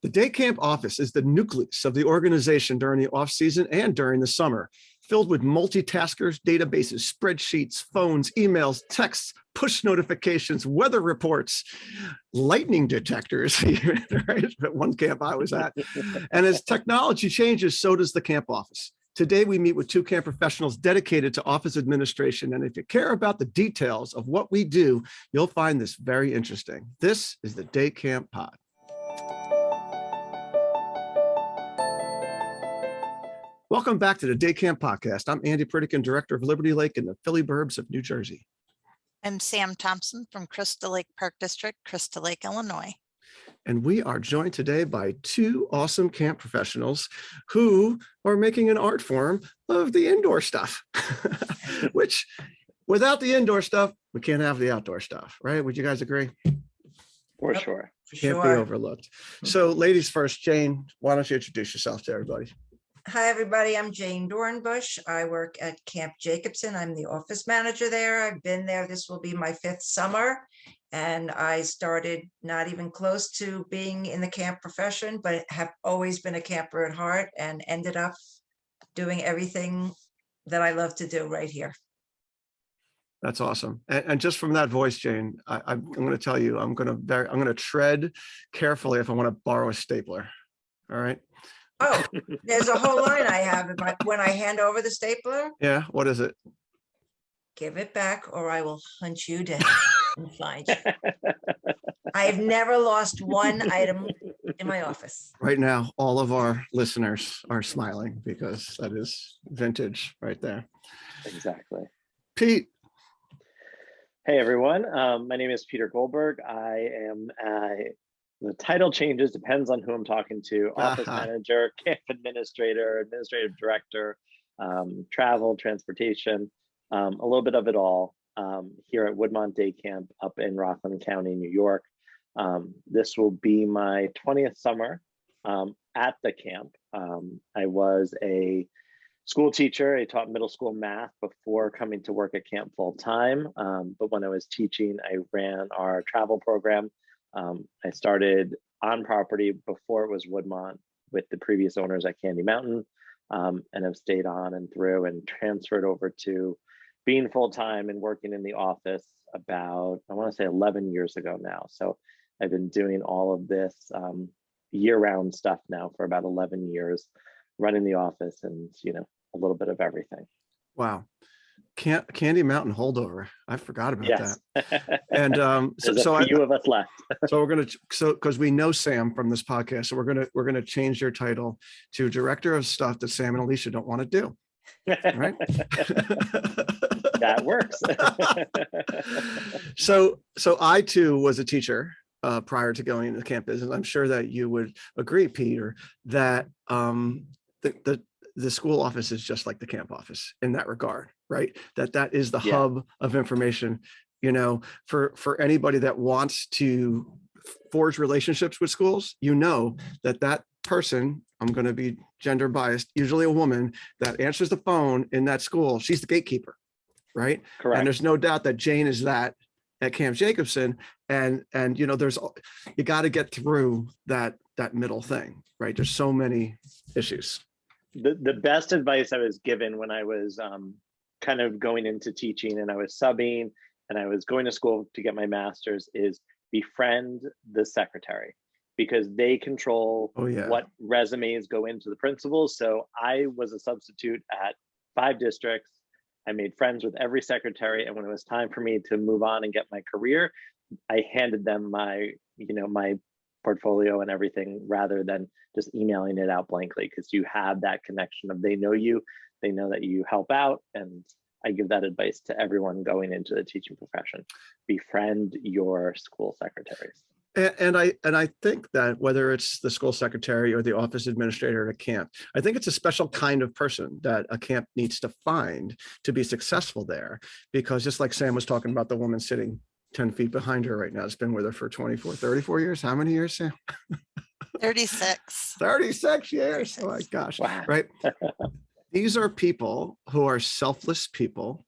The day camp office is the nucleus of the organization during the off-season and during the summer, filled with multitaskers, databases, spreadsheets, phones, emails, texts, push notifications, weather reports, lightning detectors, right? At one camp I was at. And as technology changes, so does the camp office. Today, we meet with two camp professionals dedicated to office administration. And if you care about the details of what we do, you'll find this very interesting. This is the Day Camp Pod. Welcome back to the Day Camp Podcast. I'm Andy Pritikin, Director of Liberty Lake in the Philly Burbs of New Jersey. I'm Sam Thompson from Crystal Lake Park District, Crystal Lake, Illinois. And we are joined today by two awesome camp professionals who are making an art form of the indoor stuff, which without the indoor stuff, we can't have the outdoor stuff, right? Would you guys agree? For sure. Can't be overlooked. So ladies first, Jane, why don't you introduce yourself to everybody? Hi, everybody. I'm Jane Dornbush. I work at Camp Jacobson. I'm the office manager there. I've been there. This will be my 5th summer. And I started not even close to being in the camp profession, but have always been a camper at heart and ended up doing everything that I love to do right here. That's awesome. And just from that voice, Jane, I'm going to tell you, I'm going to tread carefully if I want to borrow a stapler. All right. Oh, there's a whole line I have. When I hand over the stapler. Yeah. What is it? Give it back or I will hunt you down and find you. I've never lost one item in my office. Right now, all of our listeners are smiling because that is vintage right there. Exactly. Pete. Hey, everyone. My name is Peter Goldberg. I am the title changes, depends on who I'm talking to. Office manager, camp administrator, administrative director, travel, transportation, a little bit of it all here at Woodmont Day Camp up in Rockland County, New York. This will be my 20th summer at the camp. I was a school teacher. I taught middle school math before coming to work at camp full time. But when I was teaching, I ran our travel program. I started on property before it was Woodmont with the previous owners at Candy Mountain, and have stayed on and through and transferred over to being full-time and working in the office about, I want to say 11 years ago now. So I've been doing all of this year-round stuff now for about 11 years, running the office and, a little bit of everything. Wow. Candy Mountain holdover. I forgot about that. And so a few of us left. So because we know Sam from this podcast, so we're gonna change your title to Director of Stuff that Sam and Alicia don't want to do. Right? That works. So I too was a teacher prior to going into the camp business. I'm sure that you would agree, Peter, that the school office is just like the camp office in that regard, right? That is the hub of information, for anybody that wants to forge relationships with schools, that person, I'm going to be gender biased, usually a woman that answers the phone in that school, she's the gatekeeper, right? Correct. And there's no doubt that Jane is that at Camp Jacobson. And you got to get through that middle thing, right? There's so many issues. The best advice I was given when I was kind of going into teaching and I was subbing and I was going to school to get my master's is befriend the secretary, because they control what resumes go into the principals. So I was a substitute at 5 districts. I made friends with every secretary. And when it was time for me to move on and get my career, I handed them my portfolio and everything rather than just emailing it out blankly, because you have that connection of they know you, they know that you help out. And I give that advice to everyone going into the teaching profession. Befriend your school secretaries. And I think that whether it's the school secretary or the office administrator at a camp, I think it's a special kind of person that a camp needs to find to be successful there. Because just like Sam was talking about the woman sitting 10 feet behind her right now, it's been with her for 34 years. How many years, Sam? 36. 36 years. Oh my gosh. Wow. Right. These are people who are selfless people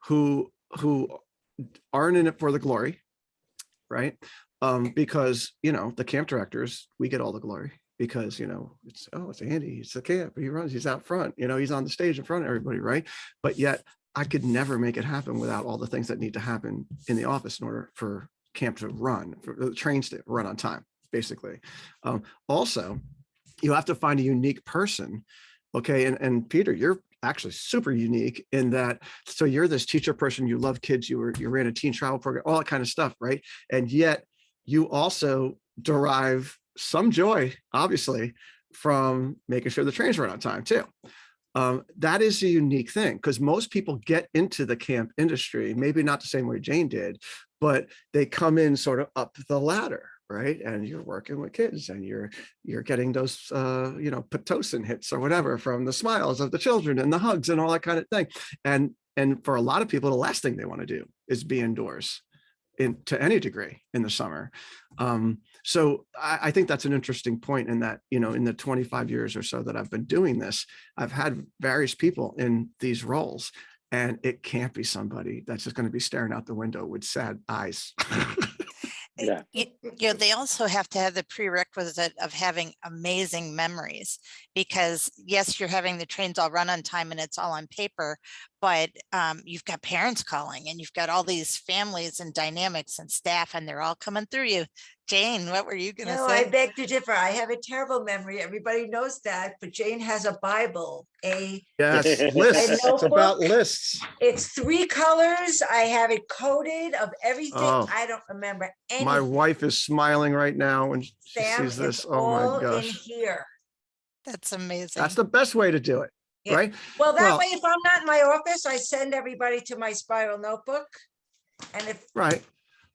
who aren't in it for the glory, right? because, the camp directors, we get all the glory because, it's Andy, he's the camp, he's out front, he's on the stage in front of everybody, right? But yet I could never make it happen without all the things that need to happen in the office in order for camp to run, for the trains to run on time, basically. Also, you have to find a unique person. Okay. And Peter, you're actually super unique in that. So you're this teacher person, you love kids, you ran a teen travel program, all that kind of stuff, right? And yet you also derive some joy, obviously, from making sure the trains run on time too. That is a unique thing because most people get into the camp industry, maybe not the same way Jane did, but they come in sort of up the ladder, right? And you're working with kids and you're getting those, Pitocin hits or whatever from the smiles of the children and the hugs and all that kind of thing. And for a lot of people, the last thing they want to do is be indoors to any degree in the summer. So I think that's an interesting point in that, in the 25 years or so that I've been doing this, I've had various people in these roles, and it can't be somebody that's just going to be staring out the window with sad eyes. Yeah. They also have to have the prerequisite of having amazing memories because yes, you're having the trains all run on time and it's all on paper, but you've got parents calling and you've got all these families and dynamics and staff and they're all coming through you. Jane, what were you going to No, say? I beg to differ. I have a terrible memory. Everybody knows that, but Jane has a Bible, Yes, lists. It's about lists. It's 3 colors. I have it coded of everything. Oh, I don't remember anything. my wife is smiling right now when she Sam, sees this. it's Oh all my in gosh. here. That's amazing. That's the best way to do it, Yeah. right? Well, that way, if I'm not in my office, I send everybody to my spiral notebook. And if Right.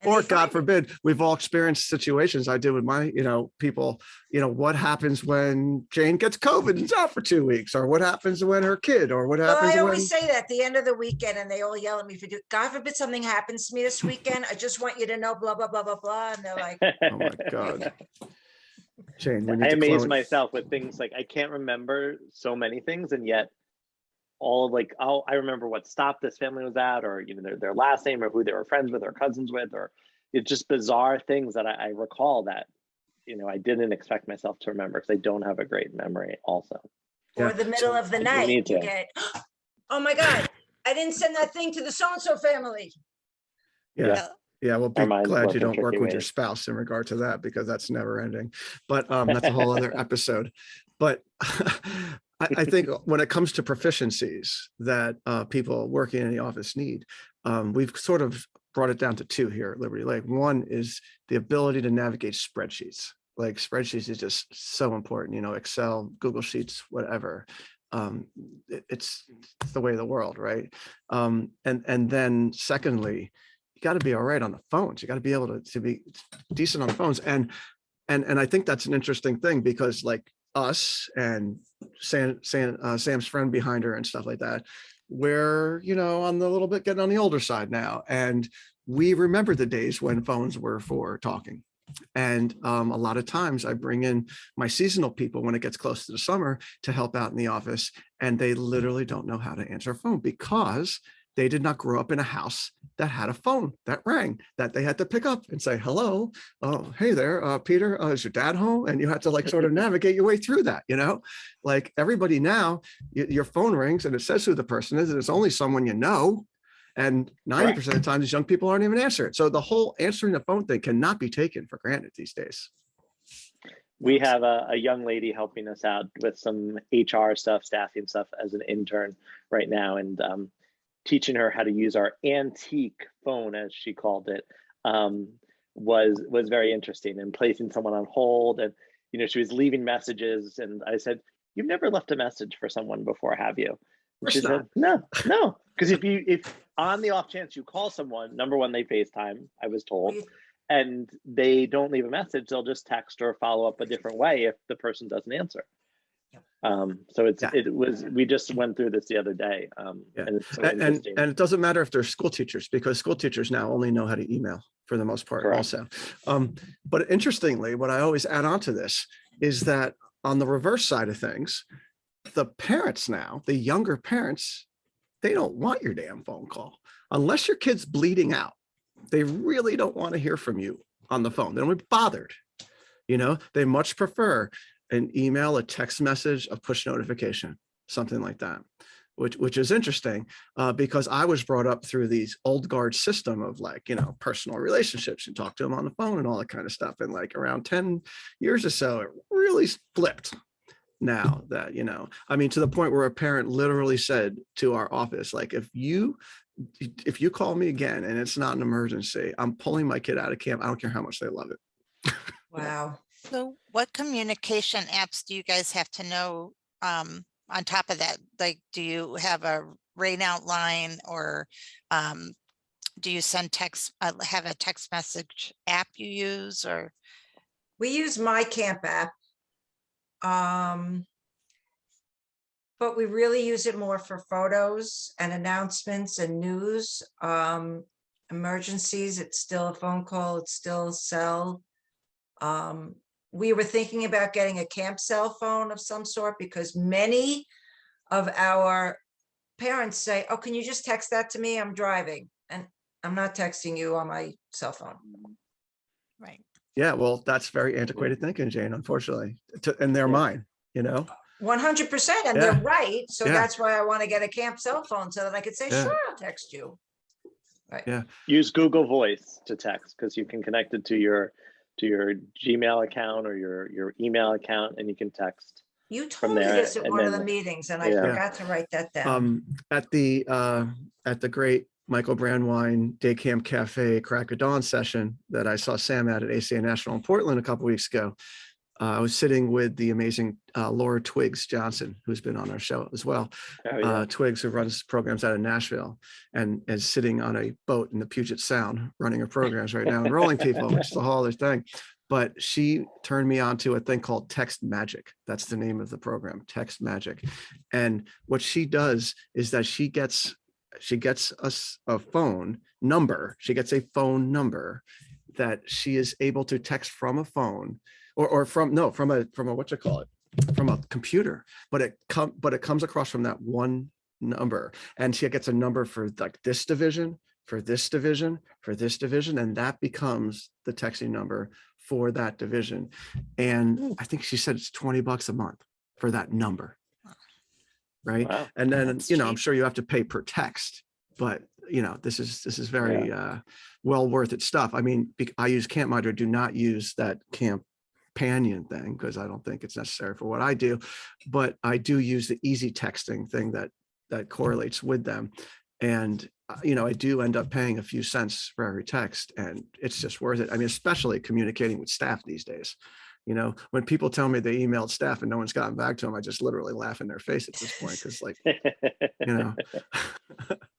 and Or they God find it. forbid, we've all experienced situations. I did with my, people, what happens when Jane gets COVID and is out for 2 weeks, or what happens when her kid, or what Well, happens I when. always say that at the end of the weekend, and they all yell at me for God forbid something happens to me this weekend. I just want you to know, blah, blah, blah, blah, blah. And they're like, Oh my God. Jane, we need I to amaze clone. myself with things like I can't remember so many things, and yet I remember what stop this family was at, or their last name, or who they were friends with or cousins with, or it's just bizarre things that I recall that I didn't expect myself to remember because I don't have a great memory also. or Yeah. the middle of the You night, need you to. get, oh my God, I didn't send that thing to the so-and-so family. Yeah. Yeah, well, be Our minds glad work you in don't work tricky with your ways. spouse in regard to that, because that's never ending. But that's a whole other episode. But I think when it comes to proficiencies that people working in the office need, we've sort of brought it down to 2 here at Liberty Lake. One is the ability to navigate spreadsheets. Like spreadsheets is just so important, Excel, Google Sheets, whatever. It's the way of the world, right? And then secondly, you got to be all right on the phones. You got to be able to be decent on the phones. And I think that's an interesting thing because like us and Sam's friend behind her and stuff like that, we're, on the little bit getting on the older side now. And we remember the days when phones were for talking. And a lot of times I bring in my seasonal people when it gets close to the summer to help out in the office. And they literally don't know how to answer a phone because they did not grow up in a house that had a phone that rang, that they had to pick up and say, hello, oh, hey there, Peter, is your dad home? And you had to like sort of navigate your way through that, like everybody now, your phone rings and it says who the person is, and it's only someone you know. And 90% of the time, these young people aren't even answering it. So the whole answering the phone thing cannot be taken for granted these days. We have a young lady helping us out with some HR stuff, staffing stuff as an intern right now, and teaching her how to use our antique phone, as she called it, was very interesting, and placing someone on hold. And she was leaving messages, and I said, "You've never left a message for someone before, have you?" And she said, "No, because if on the off chance you call someone, number one, they FaceTime, I was told, and they don't leave a message, they'll just text or follow up a different way if the person doesn't answer." So we just went through this the other day. And it's so interesting. And it doesn't matter if they're school teachers, because school teachers now only know how to email for the most part. Correct. Also. But interestingly, what I always add on to this is that on the reverse side of things, the parents now, the younger parents, they don't want your damn phone call unless your kid's bleeding out. They really don't want to hear from you on the phone. They don't be bothered. You know, they much prefer an email, a text message, a push notification, something like that, which is interesting because I was brought up through these old guard system of like, you know, personal relationships. You talk to them on the phone and all that kind of stuff. And like around 10 years or so, it really flipped. Now that, you know, I mean, to the point where a parent literally said to our office, like, if you call me again and it's not an emergency, I'm pulling my kid out of camp. I don't care how much they love it. Wow. So what communication apps do you guys have to know on top of that? Like, do you have a rain out line, or do you send text, have a text message app you use, or? We use My Camp app. But we really use it more for photos and announcements and news. Emergencies, it's still a phone call, it's still cell. We were thinking about getting a camp cell phone of some sort because many of our parents say, oh, can you just text that to me? I'm driving and I'm not texting you on my cell phone. Right. Yeah, well, that's very antiquated thinking, Jane, unfortunately, in their mind, you know? 100%, and Yeah. they're right. So Yeah. that's why I want to get a camp cell phone so that I could say, Yeah. sure, I'll text you. Right. Yeah. Use Google Voice to text because you can connect it to your Gmail account or your email account, and you can text. You From told me there, this at and one of then- the meetings, and I Yeah. forgot to write that down. At the great Michael Brandwine Day Camp Cafe Crack of Dawn session that I saw Sam at ACA National in Portland a couple weeks ago, I was sitting with the amazing Laura Twiggs Johnson, who's been on our show as well. Oh, yeah. Twiggs, who runs programs out of Nashville and is sitting on a boat in the Puget Sound running her programs right now, enrolling people, which is a whole other thing. But she turned me on to a thing called Text Magic. That's the name of the program, Text Magic. And what she does is that she gets us a phone number. She gets a phone number that she is able to text from a phone from a what you call it, from a computer, but it comes across from that one number, and she gets a number for like this division, for this division, for this division, and that becomes the texting number for that division. And I think she said it's $20 a month for that number. Right. Wow. And then, That's you know, I'm cheap. sure you have to pay per text, but you know, this is very well worth it stuff. I mean, I use CampMinder, do not use that companion thing because I don't think it's necessary for what I do, but I do use the easy texting thing that correlates with them. And, you know, I do end up paying a few cents for every text, and it's just worth it. I mean, especially communicating with staff these days. You know, when people tell me they emailed staff and no one's gotten back to them, I just literally laugh in their face at this point because, like, you know.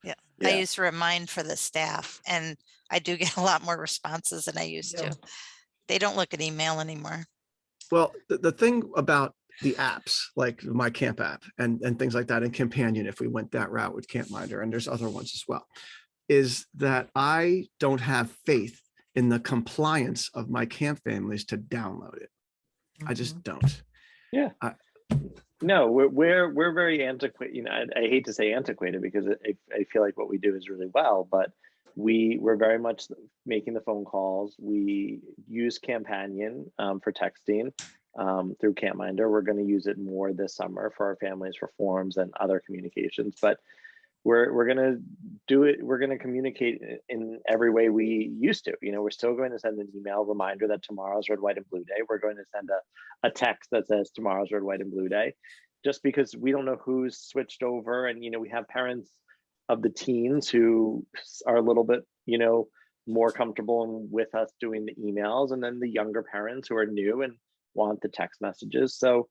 Yeah. Yeah. I use Remind for the staff, and I do get a lot more responses than I used Yeah. to. They don't look at email anymore. Well, the thing about the apps like My Camp app and things like that, and Companion, if we went that route with CampMinder, and there's other ones as well, is that I don't have faith in the compliance of my camp families to download it. I just don't. Yeah. No, we're very antiquated. You know, I hate to say antiquated because I feel like what we do is really well, but we're very much making the phone calls. We use Companion for texting through CampMinder. We're going to use it more this summer for our families for forums and other communications, but we're going to do it. We're going to communicate in every way we used to. You know, we're still going to send an email reminder that tomorrow's Red, White, and Blue Day. We're going to send a text that says tomorrow's Red, White, and Blue Day, just because we don't know who's switched over. And, you know, we have parents of the teens who are a little bit, you know, more comfortable with us doing the emails, and then the younger parents who are new and want the text messages. So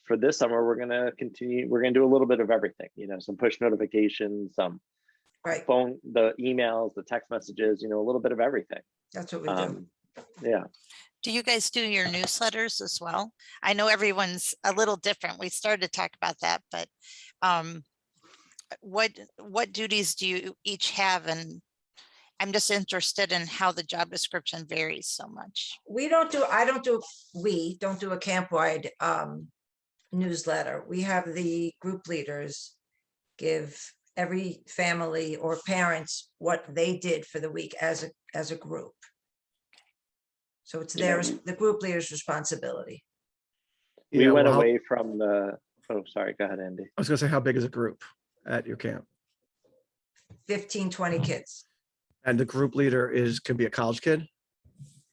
for this summer, we're going to continue. We're going to do a little bit of everything, you know, some push notifications, some phone, the emails, the text messages, you know, a little bit of everything. That's what we do. Yeah. Do you guys do your newsletters as well? I know everyone's a little different. We started to talk about that, but what duties do you each have? And I'm just interested in how the job description varies so much. We don't do a camp-wide newsletter. We have the group leaders give every family or parents what they did for the week as a group. So it's You know, the group leader's responsibility. we Yeah, went well, away from the, oh, sorry, go ahead, Andy. I was gonna say, how big is a group at your camp? 15, 20 kids. And the group leader can be a college kid?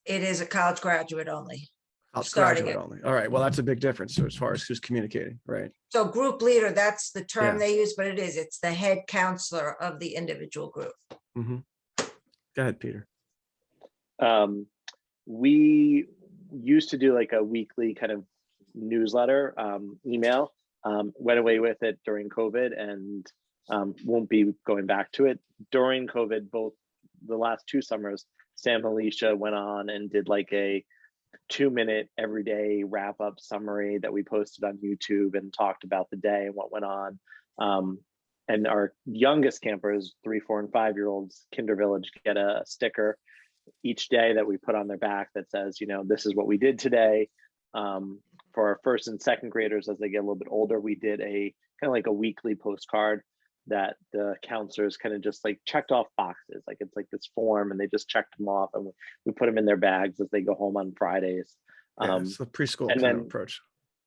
It is a college graduate only. College Starting graduate it. only. All right, well, that's a big difference as far as who's communicating, right? So group leader, that's the term Yeah. they use, but it's the head counselor of the individual group. Mhm. Go ahead, Peter. We used to do like a weekly kind of newsletter, email, went away with it during COVID and won't be going back to it. During COVID, both the last 2 summers, Sam and Alicia went on and did like a 2-minute everyday wrap up summary that we posted on YouTube and talked about the day and what went on. And our youngest campers, 3, 4, and 5-year-olds, Kinder Village, get a sticker each day that we put on their back that says, you know, this is what we did today. For our 1st and 2nd graders, as they get a little bit older, we did a kind of like a weekly postcard that the counselors kind of just like checked off boxes. Like it's like this form and they just checked them off and we put them in their bags as they go home on Fridays. Yeah, it's the preschool and kind then, of approach.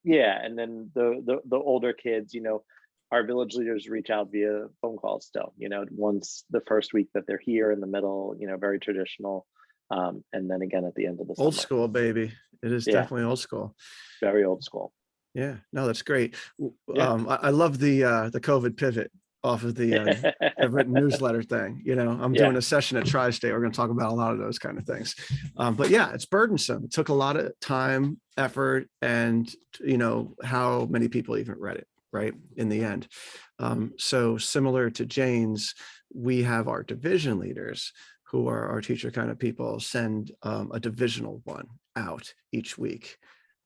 Yeah, and then the older kids, you know, our village leaders reach out via phone calls still, you know, once the first week that they're here, in the middle, you know, very traditional. And then again at the end of the Old summer. school, baby. It is definitely old school. Very old school. Yeah, no, that's great. Yeah. I love the COVID pivot off of the written newsletter thing. You know, I'm doing a session at Tri-State. We're going to talk about a lot of those kind of things. But yeah, it's burdensome. It took a lot of time, effort, and you know, how many people even read it, right? In the end. So similar to Jane's, we have our division leaders who are our teacher kind of people send a divisional one out each week.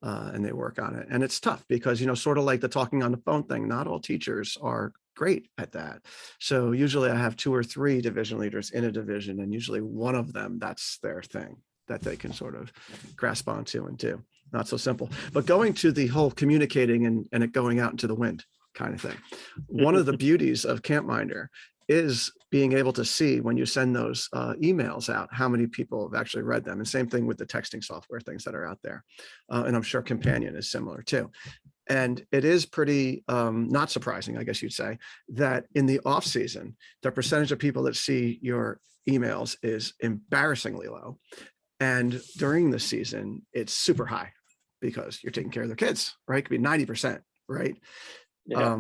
And they work on it. And it's tough because, you know, sort of like the talking on the phone thing, not all teachers are great at that. So usually I have 2 or 3 division leaders in a division, and usually one of them, that's their thing that they can sort of grasp onto and do. Not so simple. But going to the whole communicating and it going out into the wind kind of thing. One of the beauties of CampMinder is being able to see when you send those emails out, how many people have actually read them. And same thing with the texting software, things that are out there. And I'm sure Companion is similar too. And it is pretty not surprising, I guess you'd say, that in the off season, the percentage of people that see your emails is embarrassingly low. And during the season, it's super high because you're taking care of their kids, right? It could be 90%, right? Yeah.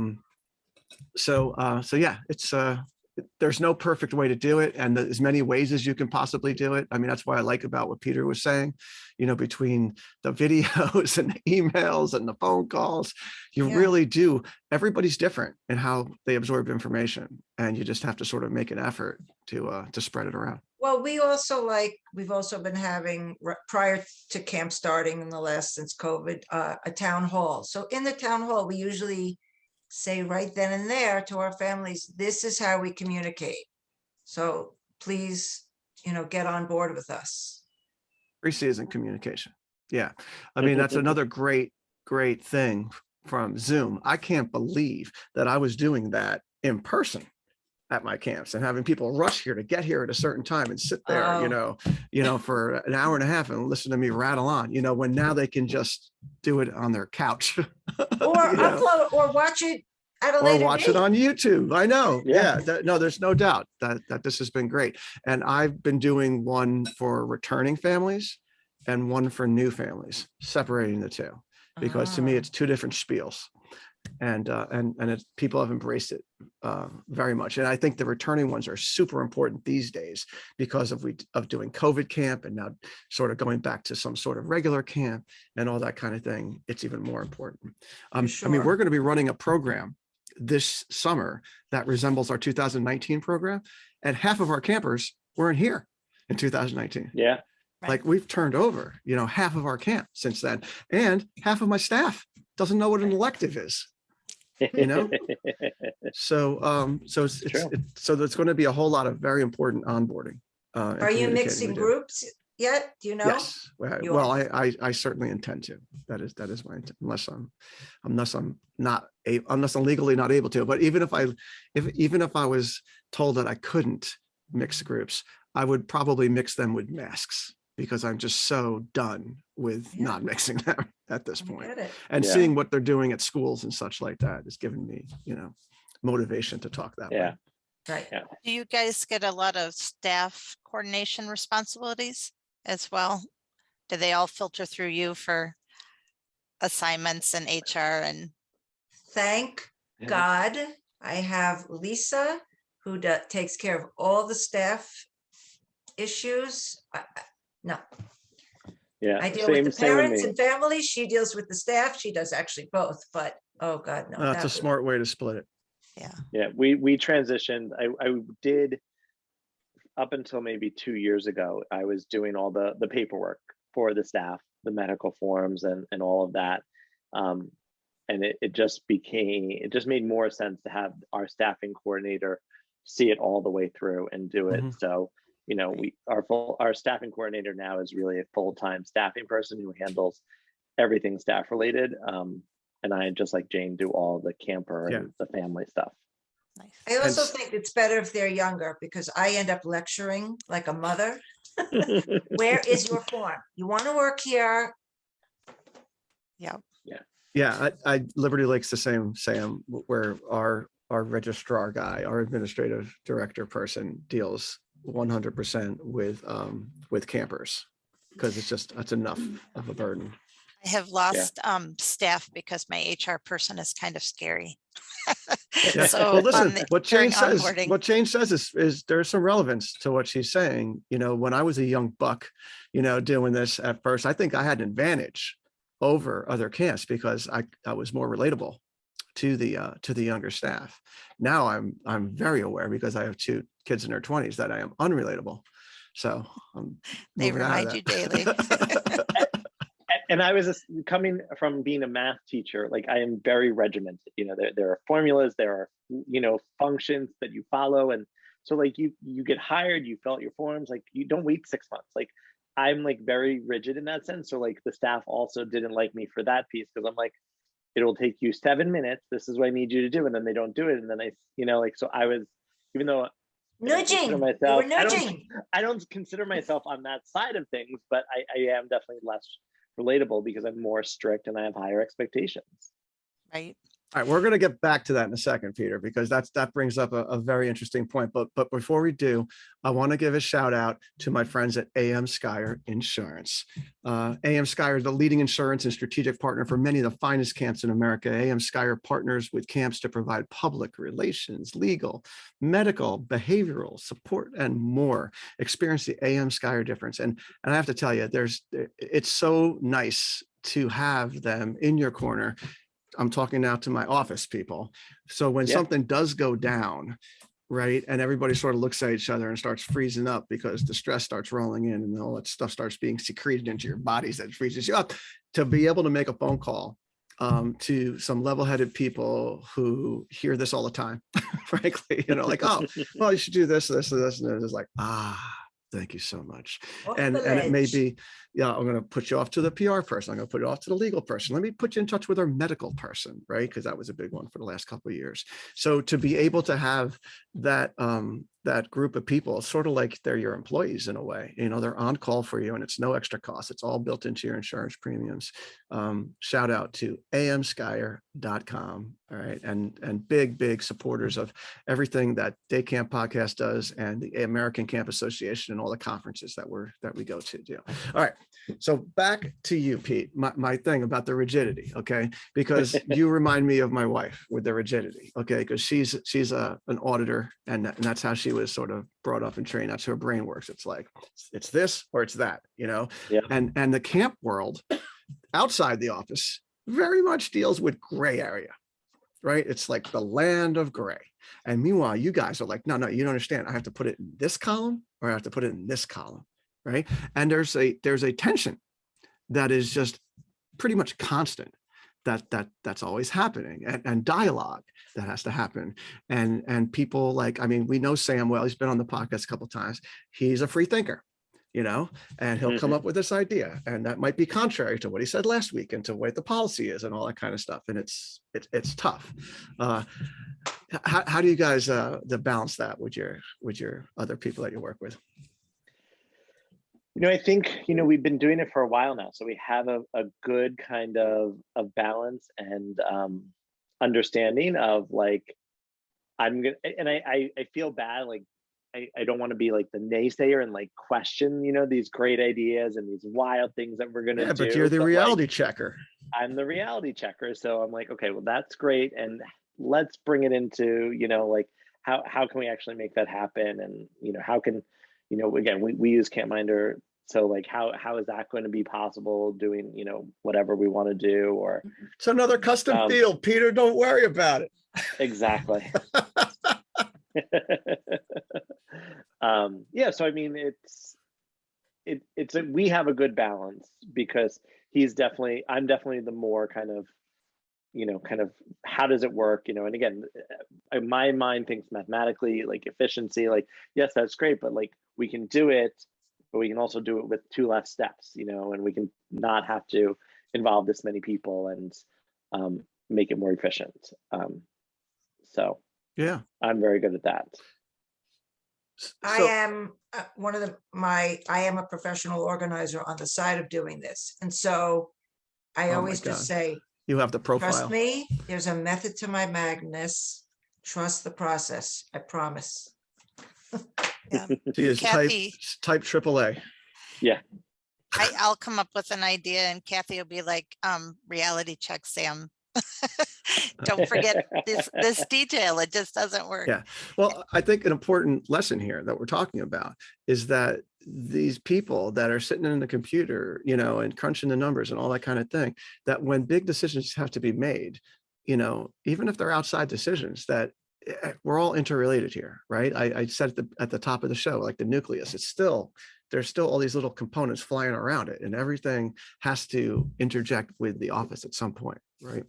So yeah, it's there's no perfect way to do it, and as many ways as you can possibly do it. I mean, that's what I like about what Peter was saying, you know, between the videos and the emails and the phone calls, you really do. Everybody's different in how they absorb information, and you just have to sort of make an effort to spread it around. Well, we've also been having, prior to camp starting in the last, since COVID, a town hall. So in the town hall, we usually say right then and there to our families, this is how we communicate. So please, you know, get on board with us. Pre-season communication. Yeah. I mean, that's another great thing from Zoom. I can't believe that I was doing that in person at my camps and having people rush here to get here at a certain time and sit there, you know, for an hour and a half and listen to me rattle on, you know, when now they can just do it on their couch. Or upload or watch it at a later date. Or watch it on YouTube. I know. Yeah. No, there's no doubt that this has been great. And I've been doing one for returning families and one for new families, separating the two, because to me, it's 2 different spiels. And people have embraced it very much. And I think the returning ones are super important these days because of doing COVID camp and now sort of going back to some sort of regular camp and all that kind of thing. It's even more important. Sure. I mean, we're going to be running a program this summer that resembles our 2019 program, and half of our campers weren't here in 2019. Yeah. Like we've turned over, you know, half of our camp since then, and half of my staff doesn't know what an elective is. You know, so there's going to be a whole lot of very important onboarding. Are you mixing groups yet? Do you know? Yes. Well, I certainly intend to. That is my intent, unless I'm legally not able to. But even if I was told that I couldn't mix groups, I would probably mix them with masks. because I'm just so done with Yeah. not mixing them at this I point. get it. And Yeah. seeing what they're doing at schools and such like that is giving me, motivation to talk that Yeah. way. Right. Yeah. Do you guys get a lot of staff coordination responsibilities as well? Do they all filter through you for assignments and HR and Thank Yeah. God I have Lisa who takes care of all the staff issues. No, Yeah. I deal with the Same with parents me. and families. She deals with the staff. She does actually both, but oh God, no. That's a that was- smart way to split it. Yeah, we transitioned. I did up until maybe 2 years ago. I was doing all the paperwork for the staff, the medical forms, and all of that. And it just made more sense to have our staffing coordinator see it all the way through and do it. Mhm. So our staffing coordinator now is really a full-time staffing person who handles everything staff related. And I, just like Jane, do all the camper and the family stuff. nice? I also And- think it's better if they're younger because I end up lecturing like a mother. Where is your form? You want to work here? Yeah. Yeah, I Liberty Lake's the same, Sam, where our registrar guy, our administrative director person deals 100% with campers because it's enough of a burden. I have lost staff because my HR person is kind of scary. Yeah. So Well, listen, during onboarding- what Jane says is there's some relevance to what she's saying. When I was a young buck, doing this at first, I think I had an advantage over other camps because I was more relatable to the younger staff. Now I'm very aware because I have 2 kids in their 20s that I am unrelatable. So I'm They moving out of remind you that. daily. And I was coming from being a math teacher, like I am very regimented. There are formulas, there are functions that you follow, and so like you get hired, you fill out your forms, like you don't wait 6 months. Like I'm like very rigid in that sense. So like the staff also didn't like me for that piece because I'm like, it'll take you 7 minutes. This is what I need you to do, and then they don't do it, and then so I was, even though I don't consider Nudging. You myself, were nudging. I don't consider myself on that side of things, but I am definitely less relatable because I'm more strict and I have higher expectations. Right. All right, we're going to get back to that in a second, Peter, because that brings up a very interesting point. But before we do, I want to give a shout out to my friends at AM Skyer Insurance. AM Skyer is the leading insurance and strategic partner for many of the finest camps in America. AM Skyer partners with camps to provide public relations, legal, medical, behavioral support, and more. Experience the AM Skyer difference. And I have to tell you, it's so nice to have them in your corner. I'm talking now to my office people. So when something does go down, right, and everybody sort of looks at each other and starts freezing up because the stress starts rolling in and all that stuff starts being secreted into your bodies that freezes you up, to be able to make a phone call to some level-headed people who hear this all the time, frankly, like, oh, well, you should do this, this, and this, and it's like, thank you so much. Off And the it may ledge. be, I'm going to put you off to the PR person. I'm going to put you off to the legal person. Let me put you in touch with our medical person, right? Because that was a big one for the last couple of years. So to be able to have that group of people, sort of like they're your employees in a way, they're on call for you and it's no extra cost. It's all built into your insurance premiums. Shout out to amskyer.com. All right. And big supporters of everything that Day Camp Podcast does and the American Camp Association and all the conferences that we go to do. All right. So back to you, Pete, my thing about the rigidity. Okay. Because you remind me of my wife with the rigidity. Okay. Because she's an auditor and that's how she was sort of brought up and trained. That's how her brain works. It's like, it's this or it's that, Yeah. and the camp world outside the office very much deals with gray area, right? It's like the land of gray. And meanwhile, you guys are like, no, you don't understand. I have to put it in this column or I have to put it in this column, right? And there's a tension that is just pretty much constant that's always happening, and dialogue that has to happen. And people we know Sam well, he's been on the podcast a couple of times. He's a free thinker, and he'll come up with this idea, and that might be contrary to what he said last week and to what the policy is and all that kind of stuff. And it's tough. How do you guys balance that with your other people that you work with? I think, we've been doing it for a while now, so we have a good kind of balance and understanding of like, I'm gonna, and I feel bad, like I don't want to be like the naysayer and like question, these great ideas and these wild things that we're gonna do. But you're the like, reality checker. I'm the reality checker, so I'm like, okay, well that's great, and let's bring it into, like how can we actually make that happen, and how can, again, we use CampMinder, so like how is that going to be possible doing, whatever we want to do, or It's another custom field, Peter. Don't worry about it. exactly. Yeah, so I mean, we have a good balance because I'm definitely the more kind of how does it work, and again, my mind thinks mathematically, like efficiency, like yes, that's great, but like we can do it, but we can also do it with 2 less steps, and we can not have to involve this many people and make it more efficient. So yeah, I'm very good at that. I am I am a professional organizer on the side of doing this. And so I always just say, you have the profile. Trust me, there's a method to my madness. Trust the process. I promise. Yeah. She is Kathy, type AAA. Yeah. I'll come up with an idea and Kathy will be like, reality check, Sam. Don't forget this detail. It just doesn't work. Yeah. Well, I think an important lesson here that we're talking about is that these people that are sitting in the computer, and crunching the numbers and all that kind of thing, that when big decisions have to be made, even if they're outside decisions, that we're all interrelated here, right? I said at the top of the show, like the nucleus, there's still all these little components flying around it, and everything has to interject with the office at some point, right?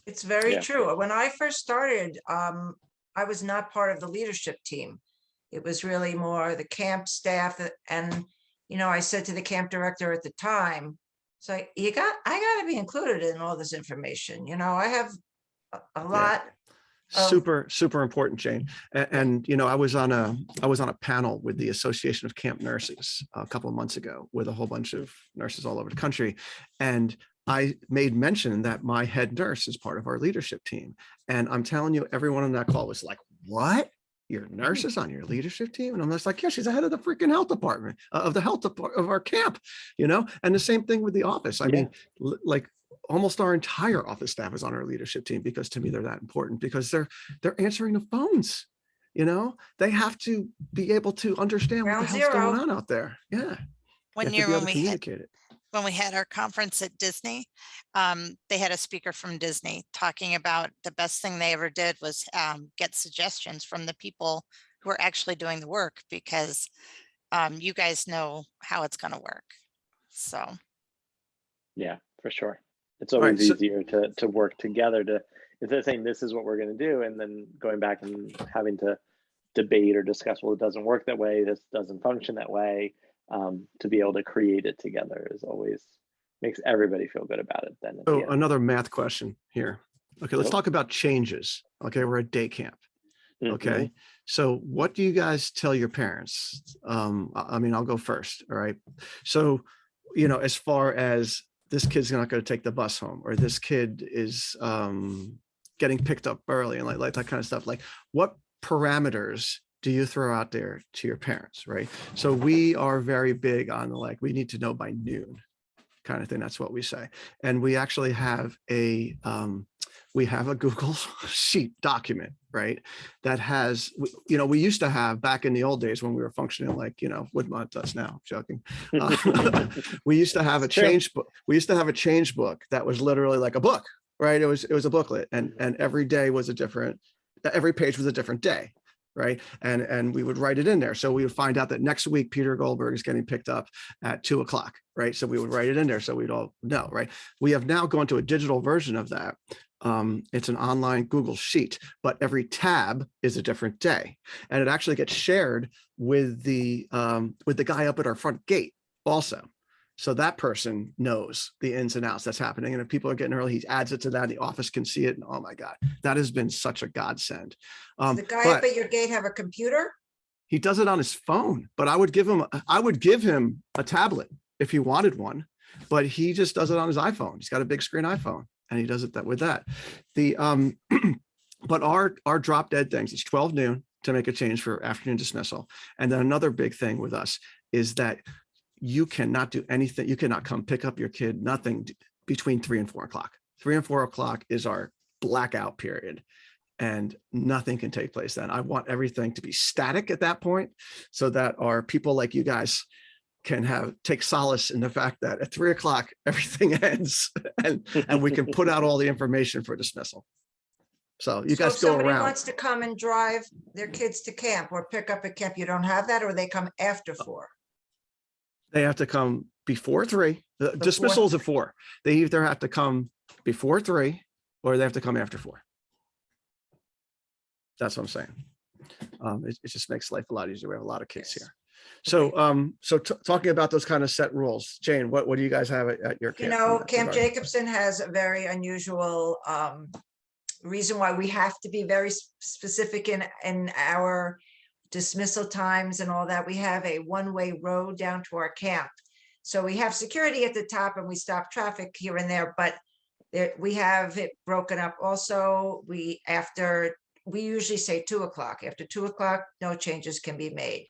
It's very true. When I first started, I was not part of the leadership team. It was really more the camp staff. And, I said to the camp director at the time, it's like, I got to be included in all this information. I have a lot. Super important, Jane. And I was on a panel with the Association of Camp Nurses a couple of months ago with a whole bunch of nurses all over the country, and I made mention that my head nurse is part of our leadership team. And I'm telling you, everyone on that call was like, "What? Your nurse is on your leadership team?" And I'm just like, "Yeah, she's the head of the freaking health department of the health department of our camp." And the same thing with the office. I mean, like, almost our entire office staff is on our leadership team, because to me they're that important, because they're answering the phones. They have to be able to understand what the hell's going on out there. Yeah. When we had our conference at Disney, they had a speaker from Disney talking about the best thing they ever did was get suggestions from the people who are actually doing the work, because you guys know how it's going to work. So. Yeah, for sure. It's always easier to work together instead of saying this is what we're going to do, and then going back and having to debate or discuss, well, it doesn't work that way, this doesn't function that way. To be able to create it together is always makes everybody feel good about it. Then another math question here. Okay, let's talk about changes. Okay, we're at day camp. Okay, so what do you guys tell your parents? I mean, I'll go first. All right. So, as far as this kid's not going to take the bus home, or this kid is getting picked up early, and like that kind of stuff, like what parameters do you throw out there to your parents, right? So we are very big on we need to know by noon kind of thing. That's what we say. And we actually have a Google Sheet document, right? That has, we used to have, back in the old days when we were functioning like, Woodmont does now, joking. We used to have a change book. We used to have a change book that was literally like a book, right? It was a booklet, and every day was every page was a different day. Right. And we would write it in there. So we would find out that next week, Peter Goldberg is getting picked up at 2:00. Right. So we would write it in there so we'd all know. Right. We have now gone to a digital version of that. It's an online Google Sheet, but every tab is a different day. And it actually gets shared with the guy up at our front gate also. So that person knows the ins and outs that's happening. And if people are getting early, he adds it to that. The office can see it. And oh my God, that has been such a godsend. Does the guy up at your gate have a computer? He does it on his phone, but I would give him a tablet if he wanted one, but he just does it on his iPhone. He's got a big screen iPhone and he does it with that. But our drop dead things, it's 12 noon to make a change for afternoon dismissal. And then another big thing with us is that you cannot do anything. You cannot come pick up your kid, nothing between 3 and 4 o'clock. 3 and 4 o'clock is our blackout period. And nothing can take place then. I want everything to be static at that point so that our people like you guys can take solace in the fact that at 3 o'clock, everything ends and we can put out all the information for dismissal. So you guys if go somebody around. wants to come and drive their kids to camp or pick up at camp, you don't have that, or they come after 4? They have to come before 3. The dismissal is at 4. They either have to come before 3 or they have to come after 4. That's what I'm saying. It just makes life a lot easier. We have a lot of kids here. So, talking about those kind of set rules, Jane, what do you guys have at your camp? Camp Jacobson has a very unusual reason why we have to be very specific in our dismissal times and all that. We have a one-way road down to our camp. So we have security at the top and we stop traffic here and there, but we have it broken up. Also, we usually say 2 o'clock. After 2 o'clock, no changes can be made.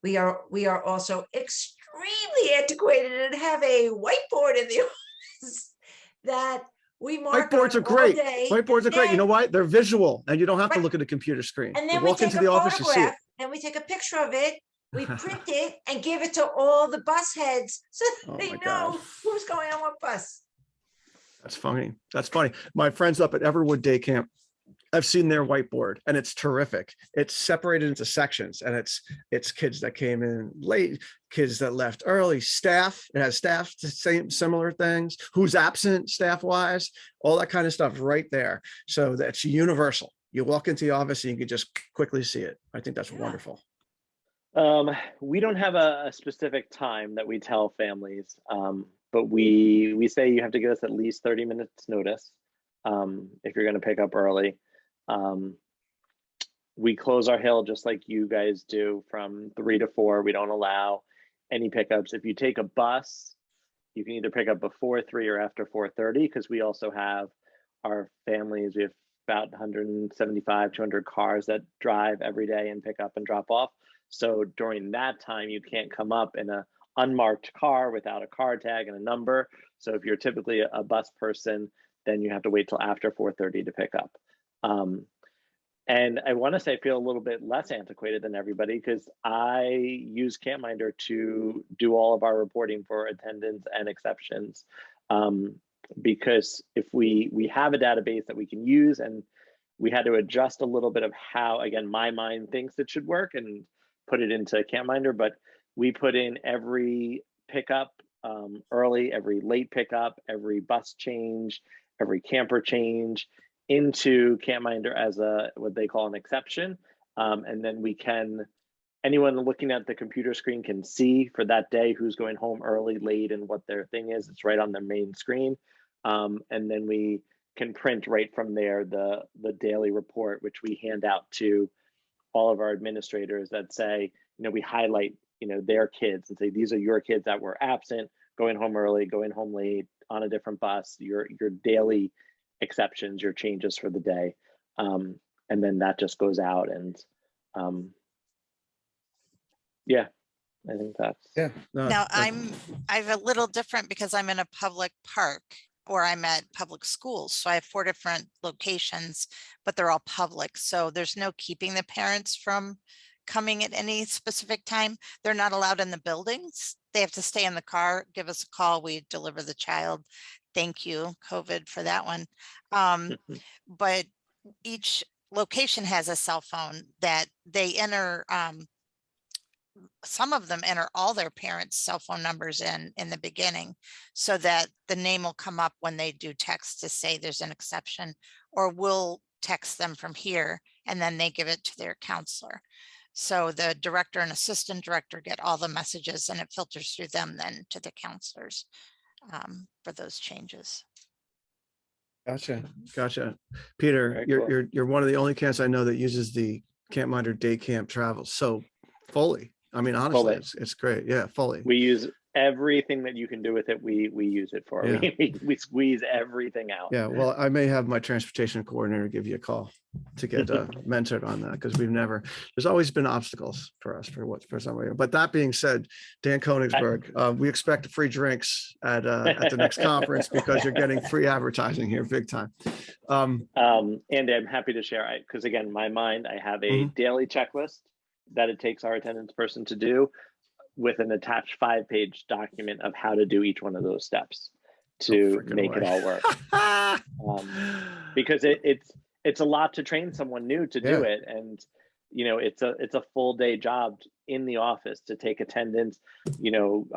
We are also extremely antiquated and have a whiteboard in the office that we mark Whiteboards on are great. all day. Whiteboards are great. You know why? They're visual and you don't have to look at a computer screen. And then you we walk take into a the office, you see it. photograph and we take a picture of it. We print it and give it to all the bus heads so they know who's going on what bus. That's funny. That's funny. My friends up at Everwood Day Camp, I've seen their whiteboard and it's terrific. It's separated into sections and it's kids that came in late, kids that left early, staff. It has staff to say similar things, who's absent staff wise, all that kind of stuff right there. So that's universal. You walk into the office and you can just quickly see it. I think that's wonderful. We don't have a specific time that we tell families, but we say you have to give us at least 30 minutes notice if you're going to pick up early. We close our hill just like you guys do from 3 to 4. We don't allow any pickups. If you take a bus, you can either pick up before 3 or after 4:30 because we also have our families. We have about 175, 200 cars that drive every day and pick up and drop off. So during that time, you can't come up in a unmarked car without a car tag and a number. So if you're typically a bus person, then you have to wait till after 4:30 to pick up. And I want to say I feel a little bit less antiquated than everybody because I use CampMinder to do all of our reporting for attendance and exceptions. Because if we have a database that we can use, and we had to adjust a little bit of how, again, my mind thinks it should work and put it into CampMinder, but we put in every pickup early, every late pickup, every bus change, every camper change into CampMinder as what they call an exception. And then anyone looking at the computer screen can see for that day who's going home early, late, and what their thing is. It's right on their main screen. And then we can print right from there the daily report, which we hand out to all of our administrators that say, we highlight, their kids and say, these are your kids that were absent, going home early, going home late, on a different bus, your daily exceptions, your changes for the day. And then that just goes out and I think that's Now I'm a little different because I'm in a public park or I'm at public schools. So I have 4 different locations, but they're all public. So there's no keeping the parents from coming at any specific time. They're not allowed in the buildings. They have to stay in the car, give us a call. We deliver the child. Thank you, COVID, for that one. But each location has a cell phone that they enter. Some of them enter all their parents' cell phone numbers in the beginning so that the name will come up when they do text to say there's an exception, or we'll text them from here and then they give it to their counselor. So the director and assistant director get all the messages and it filters through them then to the counselors for those changes. Gotcha. Peter, Very cool. you're one of the only camps I know that uses the CampMinder day camp travel. So fully. I mean, honestly, Fully. it's great. Yeah, fully. We use everything that you can do with it. We use it for. Yeah. We squeeze everything out. Yeah, well, I may have my transportation coordinator give you a call to get mentored on that, because there's always been obstacles for us for some reason. But that being said, Dan Koenigsberg, we expect free drinks at the next conference, because you're getting free advertising here, big time. And I'm happy to share, because again, my mind, I have a daily checklist that it takes our attendance person to do, with an attached 5-page document of how to do each one of those steps to make it all work. Because it's a lot to train someone new to do it. And, you know, it's a full day job in the office to take attendance, you know,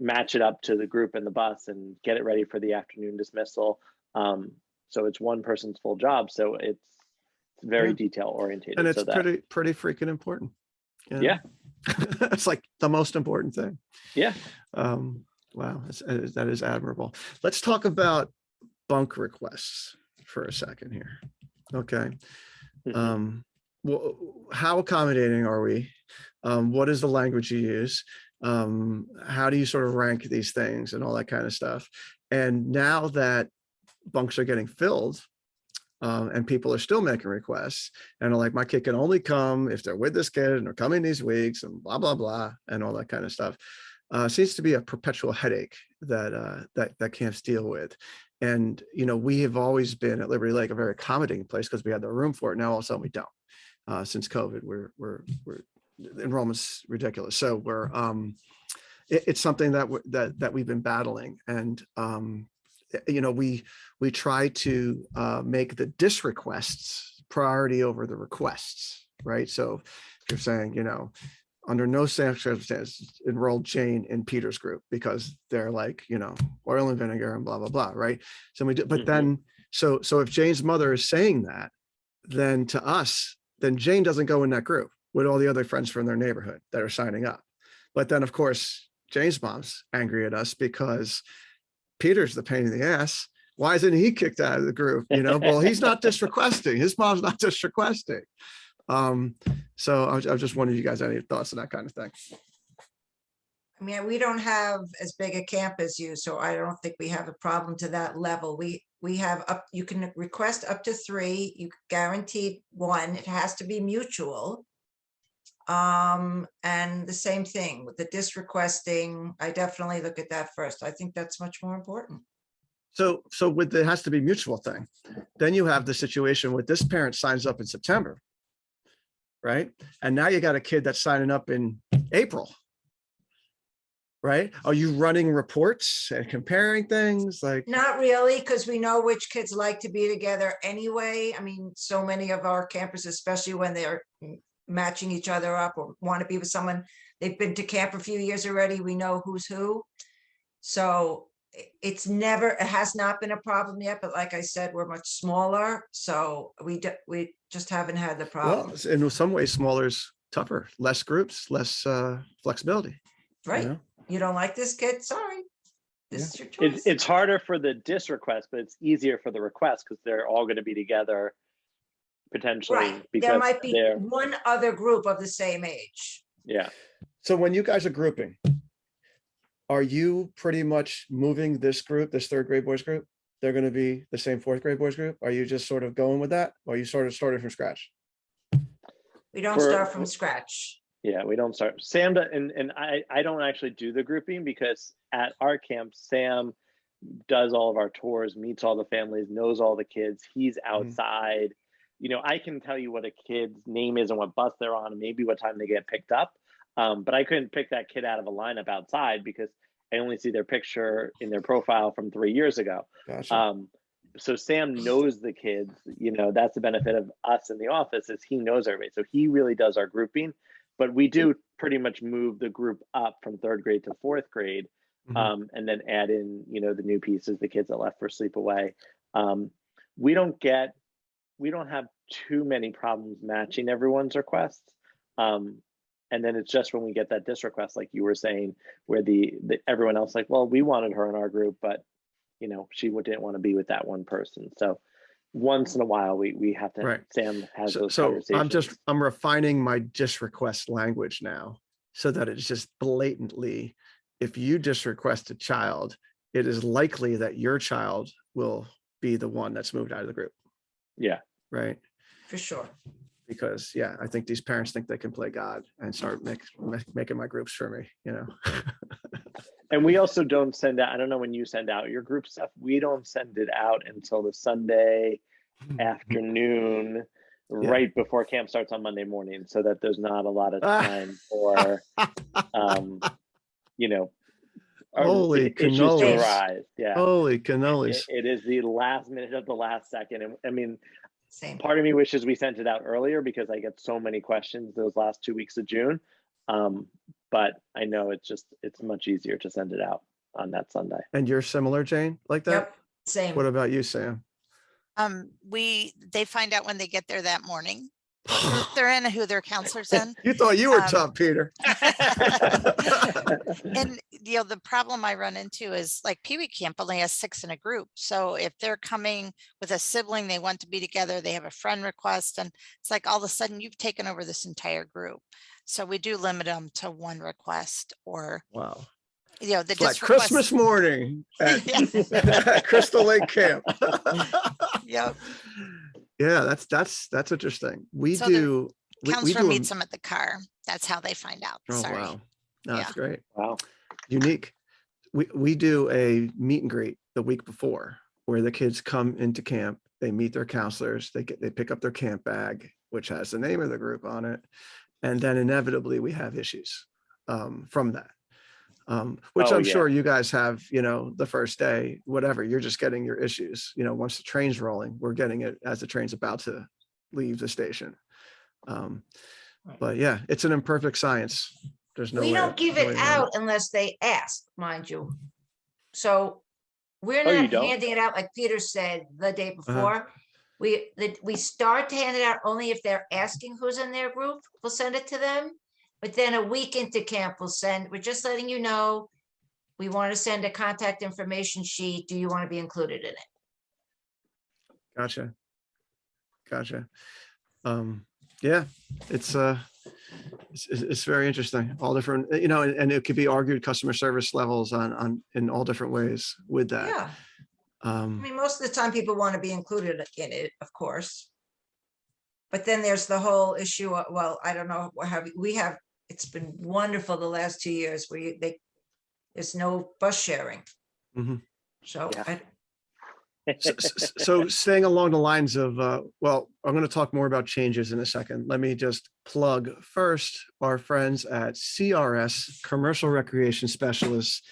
match it up to the group in the bus and get it ready for the afternoon dismissal. So it's one person's full job. So it's very detail oriented. And it's pretty freaking important. You know? Yeah. It's like the most important thing. Yeah. Wow, that is admirable. Let's talk about bunk requests for a second here. Okay. Well, how accommodating are we? What is the language you use? How do you sort of rank these things and all that kind of stuff? And now that bunks are getting filled, and people are still making requests and are like, my kid can only come if they're with this kid and they're coming these weeks and blah, blah, blah, and all that kind of stuff. Seems to be a perpetual headache that camps deal with. And, you know, we have always been at Liberty Lake a very accommodating place because we had the room for it. Now all of a sudden we don't. Since COVID, we're enrollment's ridiculous. So it's something that we've been battling. And, you know, we try to make the requests priority over the requests, right? So if you're saying, you know, under no circumstances enroll Jane in Peter's group because they're like, you know, oil and vinegar and blah, blah, blah, right? So we do, but then, so if Jane's mother is saying that, then to us, then Jane doesn't go in that group with all the other friends from their neighborhood that are signing up. But then of course, Jane's mom's angry at us because Peter's the pain in the ass. Why isn't he kicked out of the group? You know, well, he's not requesting. His mom's not requesting. So I was just wondering if you guys had any thoughts on that kind of thing. I mean, we don't have as big a camp as you, so I don't think we have a problem to that level. We have you can request up to 3, you guaranteed 1, it has to be mutual. And the same thing with the requesting, I definitely look at that first. I think that's much more important. So with the has to be mutual thing, then you have the situation with this parent signs up in September, right? And now you got a kid that's signing up in April, right? Are you running reports and comparing things? Like, not really, because we know which kids like to be together anyway. I mean, so many of our campers, especially when they're matching each other up or want to be with someone, they've been to camp a few years already. We know who's who. So it has not been a problem yet, but like I said, we're much smaller, so we just haven't had the problem. Well, in some ways, smaller is tougher, less groups, less flexibility. Right. You know? You don't like this kid? Sorry. This is your choice. It's harder for the request, but it's easier for the request because they're all going to be together potentially. Right. Because there might be one other group of the same age. Yeah. So when you guys are grouping, are you pretty much moving this group, this 3rd grade boys group? They're going to be the same 4th grade boys group? Are you just sort of going with that? Or are you sort of started from scratch? We don't start from scratch. Yeah, we don't start. Sam, and I don't actually do the grouping because at our camp, Sam does all of our tours, meets all the families, knows all the kids. He's outside. You know, I can tell you what a kid's name is and what bus they're on and maybe what time they get picked up. But I couldn't pick that kid out of a lineup outside because I only see their picture in their profile from 3 years ago. Gotcha. So Sam knows the kids. You know, that's the benefit of us in the office is he knows everybody. So he really does our grouping. But we do pretty much move the group up from 3rd grade to 4th grade, and then add in, you know, the new pieces, the kids that left for sleepaway. We don't have too many problems matching everyone's requests. And then it's just when we get that request, like you were saying, where the everyone else like, well, we wanted her in our group, but you know, she didn't want to be with that one person. So, once in a while we have to, Right. Sam has So, those so conversations. I'm refining my just request language now so that it's just blatantly, if you just request a child, it is likely that your child will be the one that's moved out of the group. Yeah. Right. For sure. Because yeah, I think these parents think they can play God and start making my groups for me, you know. And we also don't send out, I don't know when you send out your group stuff, we don't send it out until the Sunday afternoon, right before camp starts on Monday morning, so that there's not a lot of time for, you know, holy issues to cannolis. arise. Yeah. Holy cannolis. It is the last minute of the last second. And I mean, Same. part of me wishes we sent it out earlier because I get so many questions those last 2 weeks of June. But I know it's much easier to send it out on that Sunday. And you're similar, Jane, like that? Yep, same. What about you, Sam? They find out when they get there that morning, who they're in and who their counselor's in. You thought you were tough, Peter. And you know, the problem I run into is like Pee Wee camp only has 6 in a group. So if they're coming with a sibling, they want to be together, they have a friend request, and it's like all of a sudden you've taken over this entire group. So we do limit them to 1 request, or Wow. you know, the It's like just request. Christmas morning at Yeah. Crystal Lake Camp. Yep. Yeah, that's interesting. We So do. We Counselor do meets them at the car. That's how they find out. Oh Sorry. wow, no, that's Yeah. great. Wow. Unique. We do a meet and greet the week before where the kids come into camp. They meet their counselors. They pick up their camp bag, which has the name of the group on it, and then inevitably we have issues from that. Which I'm sure you guys have, you know, the first day, whatever, you're just getting your issues, you know, once the train's rolling, we're getting it as the train's about to leave the station. But yeah, it's an imperfect science. There's no way. We don't give no way it around out unless they ask, mind you. So we're Oh, you not don't? handing it out like Peter said the day before. We start to hand it out only if they're asking who's in their group. We'll send it to them. But then a week into camp, we're just letting you know, we want to send a contact information sheet. Do you want to be included in it? Gotcha. Yeah, it's very interesting. All different, you know, and it could be argued customer service levels on in all different ways with that. Yeah. I mean, most of the time people want to be included in it, of course. But then there's the whole issue of, well, I don't know, it's been wonderful the last 2 years where there's no bus sharing. Mhm. So Yeah. So staying along the lines of, well, I'm going to talk more about changes in a second. Let me just plug first our friends at CRS, Commercial Recreation Specialists.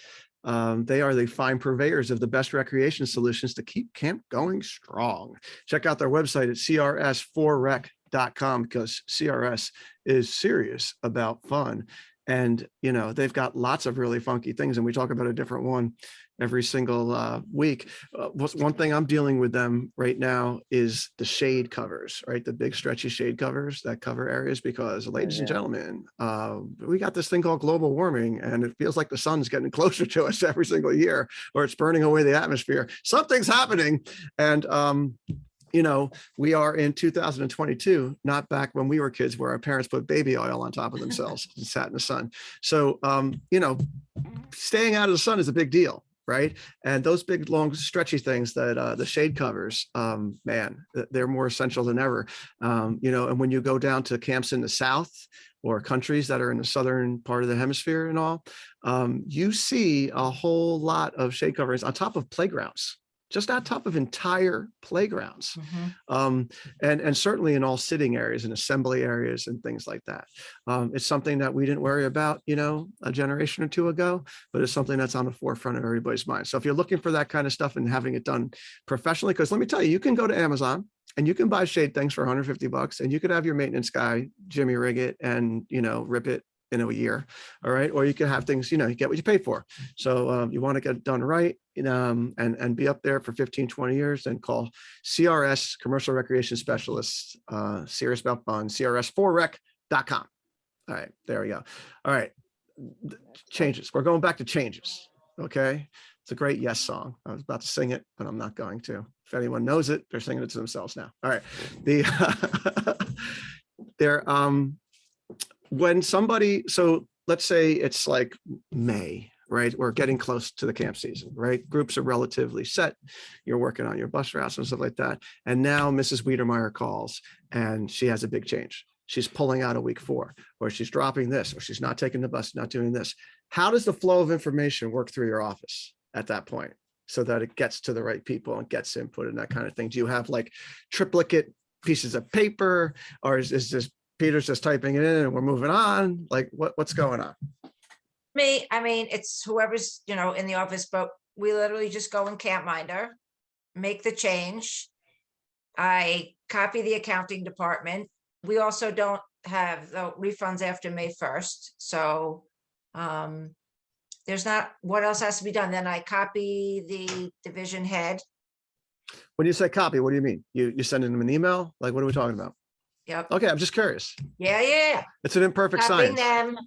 They are the fine purveyors of the best recreation solutions to keep camp going strong. Check out their website at crs4rec.com because CRS is serious about fun. And, you know, they've got lots of really funky things, and we talk about a different one every single week. One thing I'm dealing with them right now is the shade covers, right? The big stretchy shade covers that cover areas, because ladies and gentlemen, we got this thing called global warming, and it feels like the sun's getting closer to us every single year, or it's burning away the atmosphere. Something's happening. And, you know, we are in 2022, not back when we were kids where our parents put baby oil on top of themselves and sat in the sun. So, you know, staying out of the sun is a big deal, right? And those big, long, stretchy things that the shade covers, man, they're more essential than ever. You know, and when you go down to camps in the South or countries that are in the southern part of the hemisphere and all, you see a whole lot of shade coverings on top of playgrounds. Just on top of entire playgrounds, and certainly in all sitting areas and assembly areas and things like that. It's something that we didn't worry about, you know, a generation or two ago, but it's something that's on the forefront of everybody's mind. So if you're looking for that kind of stuff and having it done professionally, because let me tell you, you can go to Amazon and you can buy shade things for $150, and you could have your maintenance guy Jimmy rig it and, you know, rip it in a year. All right. Or you can have things, you know, you get what you pay for. So you want to get it done right, and be up there for 15, 20 years, then call CRS, Commercial Recreation Specialists, serious about fun, crs4rec.com. All right. There we go. All right. Changes. We're going back to changes. Okay. It's a great Yes song. I was about to sing it, but I'm not going to. If anyone knows it, they're singing it to themselves now. All right. The there when somebody, so let's say it's like May, right? We're getting close to the camp season, right? Groups are relatively set. You're working on your bus routes and stuff like that. And now Mrs. Wiedemeyer calls and she has a big change. She's pulling out a week 4, or she's dropping this, or she's not taking the bus, not doing this. How does the flow of information work through your office at that point so that it gets to the right people and gets input and that kind of thing? Do you have like triplicate pieces of paper, or is this Peter's just typing it in and we're moving on? Like what's going on? Me, I mean, it's whoever's, in the office, but we literally just go in CampMinder, make the change. I copy the accounting department. We also don't have the refunds after May 1st. So there's not, what else has to be done? Then I copy the division head. When you say copy, what do you mean? You sending them an email? Like, what are we talking about? Yep. Okay, I'm just curious. Yeah. It's an imperfect Copying science. them.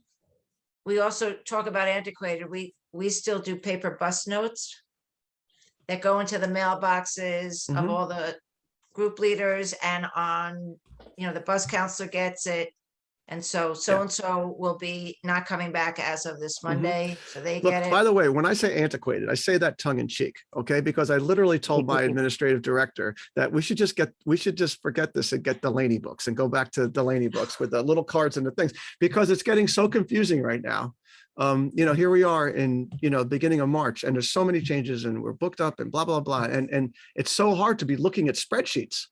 We also talk about antiquated. We still do paper bus notes that go into the mailboxes of all the group leaders, and on, the bus counselor gets it. And so-and-so will be not coming back as of this Monday, so they Look, get it. by the way, when I say antiquated, I say that tongue in cheek, okay? Because I literally told my administrative director that we should just forget this and get Delaney books and go back to Delaney books with the little cards and the things, because it's getting so confusing right now. Here we are in, beginning of March, and there's so many changes and we're booked up and blah, blah, blah. And it's so hard to be looking at spreadsheets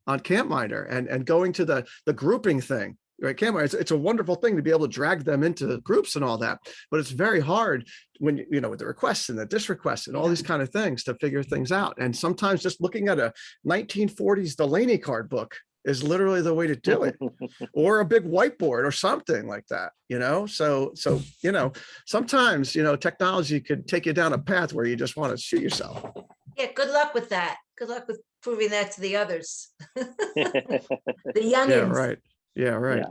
on CampMinder and going to the grouping thing. Right, CampMinder, it's a wonderful thing to be able to drag them into groups and all that, but it's very hard when with the requests and the dis requests and all these kind of things to figure things out. And sometimes just looking at a 1940s Delaney card book is literally the way to do it, or a big whiteboard or something like that. So sometimes technology could take you down a path where you just want to shoot yourself. Yeah, good luck with that. Good luck with proving that to the others. The youngins. Yeah, right. Yeah.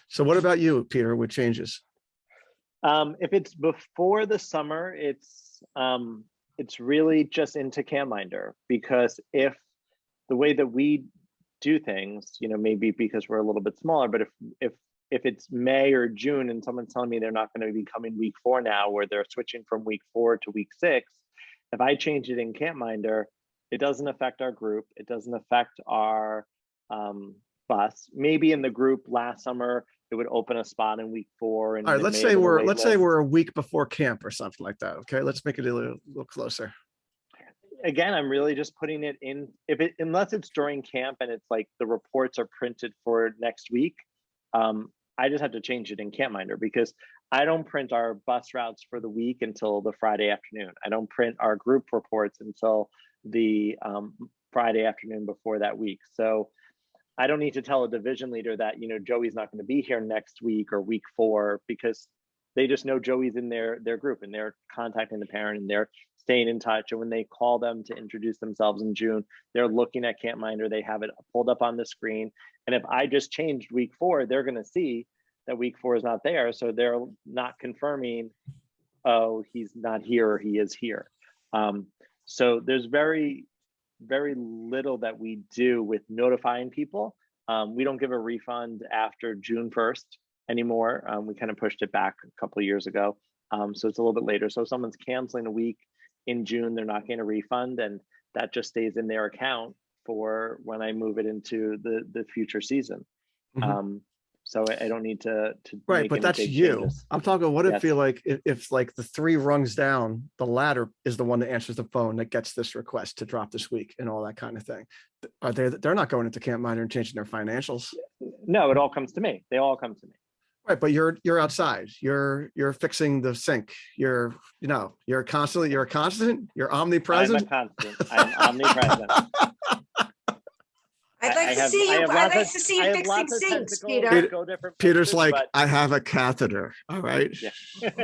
So what about you, Peter, with changes? If it's before the summer, it's really just into CampMinder, because if the way that we do things, maybe because we're a little bit smaller, but if it's May or June and someone's telling me they're not going to be coming week 4 now, where they're switching from week 4 to week 6, if I change it in CampMinder, it doesn't affect our group. It doesn't affect our bus. Maybe in the group last summer, it would open a spot in week 4. And all right, let's say we're a week before camp or something like that. Okay, let's make it a little closer. Again, I'm really just putting it in, unless it's during camp and it's like the reports are printed for next week. I just have to change it in CampMinder, because I don't print our bus routes for the week until the Friday afternoon. I don't print our group reports until the Friday afternoon before that week. So I don't need to tell a division leader that, Joey's not going to be here next week or week 4, because they just know Joey's in their group and they're contacting the parent and they're staying in touch. And when they call them to introduce themselves in June, they're looking at CampMinder, they have it pulled up on the screen. And if I just changed week 4, they're going to see that week 4 is not there. So they're not confirming, oh, he's not here or he is here. So there's very little that we do with notifying people. We don't give a refund after June 1st anymore. We kind of pushed it back a couple of years ago. So it's a little bit later. So if someone's canceling a week in June, they're not getting a refund, and that just stays in their account for when I move it into the future season. So I don't need to right, but that's you. Changes. I'm talking, what if you like, if like the 3 rungs down, the ladder is the one that answers the phone that gets this request to drop this week and all that kind of thing. They're not going into CampMinder and changing their financials. No, it all comes to me. They all come to me. Right, but you're outside. You're fixing the sink. You're a constant. You're omnipresent. I'm a constant. I'm omnipresent. I'd like to see you. I'd like to see you fixing sinks, Peter. Peter's like, I have a catheter. All right. Yeah. Yeah.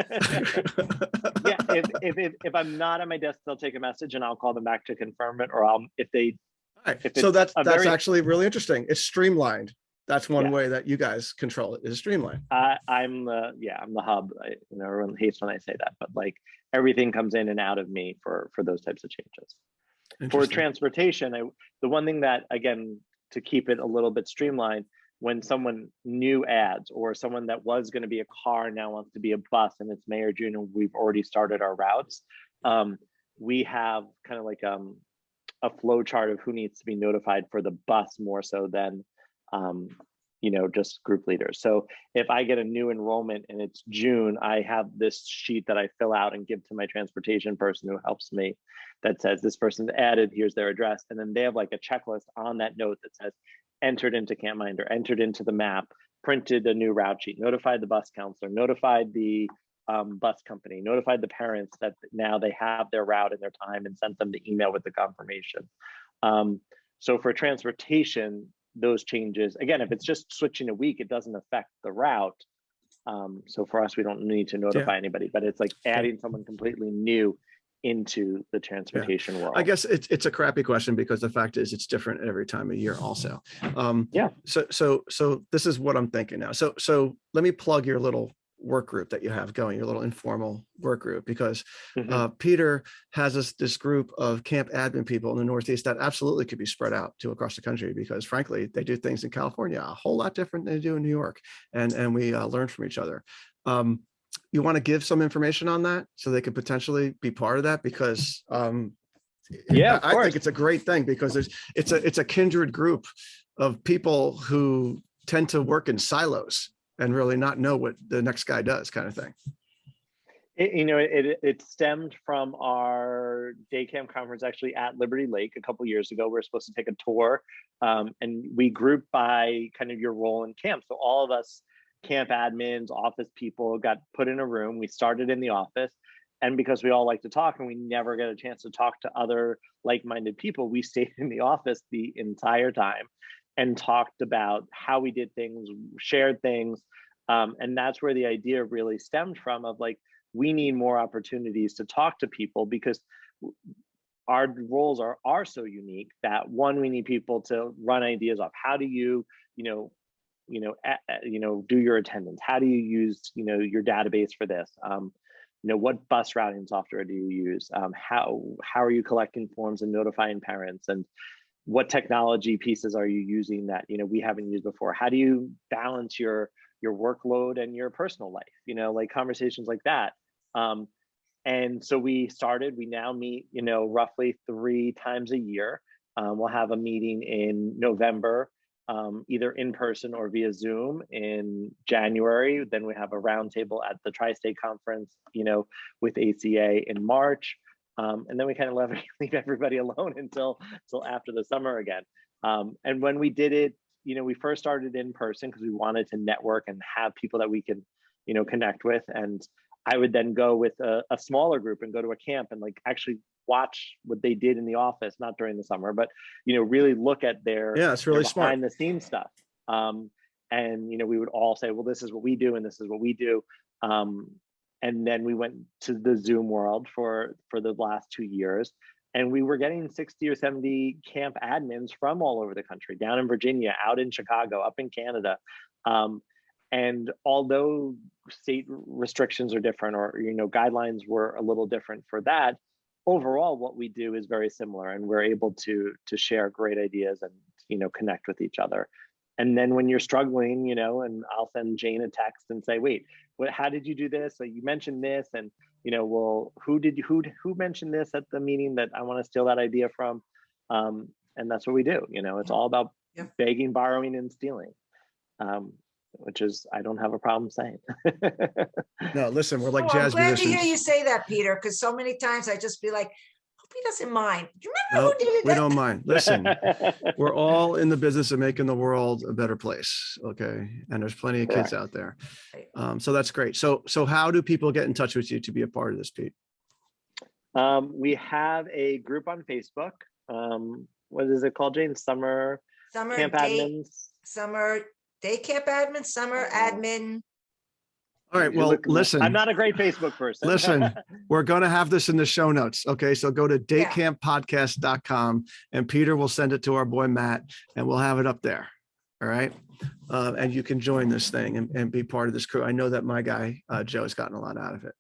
If I'm not at my desk, they'll take a message and I'll call them back to confirm it. Or so that's actually really interesting. It's streamlined. That's one way that you guys control it, is streamlined. I'm the hub. Everyone hates when I say that, but like everything comes in and out of me for those types of changes. For Interesting. transportation, the one thing that, again, to keep it a little bit streamlined, when someone new adds, or someone that was going to be a car now wants to be a bus, and it's May or June and we've already started our routes, we have kind of like a flow chart of who needs to be notified for the bus more so than just group leaders. So if I get a new enrollment and it's June, I have this sheet that I fill out and give to my transportation person who helps me, that says this person's added, here's their address. And then they have like a checklist on that note that says entered into CampMinder, entered into the map, printed a new route sheet, notified the bus counselor, notified the bus company, notified the parents that now they have their route and their time, and sent them the email with the confirmation. So for transportation, those changes, again, if it's just switching a week, it doesn't affect the route. So for us, we don't need to notify anybody, but it's like adding someone completely new into the transportation world. I guess it's a crappy question, because the fact is it's different every time of year also. So this is what I'm thinking now. So let me plug your little work group that you have going, your little informal work group, because Peter has this group of camp admin people in the Northeast that absolutely could be spread out to across the country, because frankly, they do things in California a whole lot different than they do in New York. And we learn from each other. You want to give some information on that so they could potentially be part of that? Because I think it's a great thing, because it's a kindred group of people who tend to work in silos and really not know what the next guy does, kind of thing. It stemmed from our day camp conference actually at Liberty Lake a couple years ago. We were supposed to take a tour, and we grouped by kind of your role in camp. So all of us camp admins, office people got put in a room. We started in the office, and because we all like to talk and we never get a chance to talk to other like-minded people, we stayed in the office the entire time and talked about how we did things, shared things. And that's where the idea really stemmed from, of like, we need more opportunities to talk to people, because our roles are so unique that, one, we need people to run ideas off. How do you, do your attendance? How do you use, your database for this? What bus routing software do you use? How are you collecting forms and notifying parents? And what technology pieces are you using that we haven't used before? How do you balance your workload and your personal life? Like conversations like that. And so we now meet roughly 3 times a year. We'll have a meeting in November, either in person or via Zoom in January. Then we have a roundtable at the Tri-State Conference, with ACA in March. And then we kind of leave everybody alone until after the summer again. And when we did it, we first started in person because we wanted to network and have people that we can, connect with. And I would then go with a smaller group and go to a camp and like actually watch what they did in the office, not during the summer, but, really look at their, it's really their behind the scenes stuff. And, we would all say, well, this is what we do. And this is what we do. And then we went to the Zoom world for the last 2 years, and we were getting 60 or 70 camp admins from all over the country, down in Virginia, out in Chicago, up in Canada. And although state restrictions are different, or, guidelines were a little different for that, overall, what we do is very similar, and we're able to share great ideas and, connect with each other. And then when you're struggling, and I'll send Jane a text and say, wait, how did you do this? Like, you mentioned this, and, well, who mentioned this at the meeting that I want to steal that idea from? And that's what we do. It's all about begging, borrowing, and stealing, which is, I don't have a problem saying. No, listen, we're like I'm jazz glad musicians. to hear you say that, Peter, because so many times I just be like, hope he doesn't mind. Do you remember who did We that? don't mind. Listen, we're all in the business of making the world a better place. Okay. And there's plenty of kids out there. So that's great. So how do people get in touch with you to be a part of this, Pete? We have a group on Facebook. What is it called, Jane? Summer Camp Admins. Summer Day Camp Admin, Summer Admin. All right. Well, listen, I'm not a great Facebook person. Listen, we're going to have this in the show notes. Okay. So go to daycamppodcast.com, and Peter will send it to our boy, Matt, and we'll have it up there. All right. And you can join this thing and be part of this crew. I know that my guy, Joe, has gotten a lot out of it.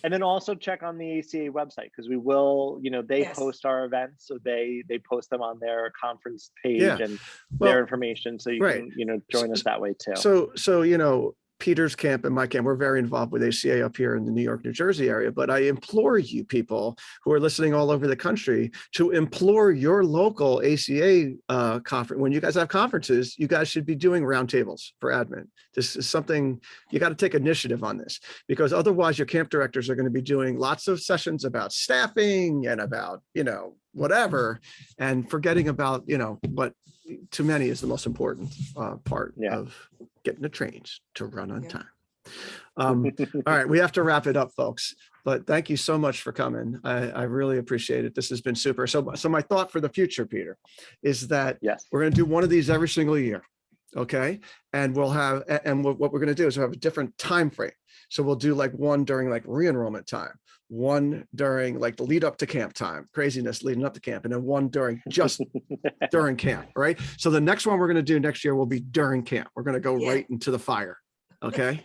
And then also check on the ACA website, because we will, they Yes. post our events. So they post them on their conference page Yeah. and Well, their information. So you right. can, join us that way too. So, Peter's camp and my camp, we're very involved with ACA up here in the New York, New Jersey area. But I implore you people who are listening all over the country to implore your local ACA conference. When you guys have conferences, you guys should be doing roundtables for admin. This is something you got to take initiative on this, because otherwise your camp directors are going to be doing lots of sessions about staffing and about, whatever, and forgetting about, what to many is the most important part of getting the trains to run on time. All right, we have to wrap it up, folks. But thank you so much for coming. I really appreciate it. This has been super. So my thought for the future, Peter, is that we're going to do one of these every single year. Okay. And we'll have, and what we're going to do is we'll have a different time frame. So we'll do like one during like re-enrollment time, one during like the lead up to camp time, craziness leading up to camp, and then one during just during camp, right? So the next one we're going to do next year will be during camp. We're going to go right into the fire. Okay.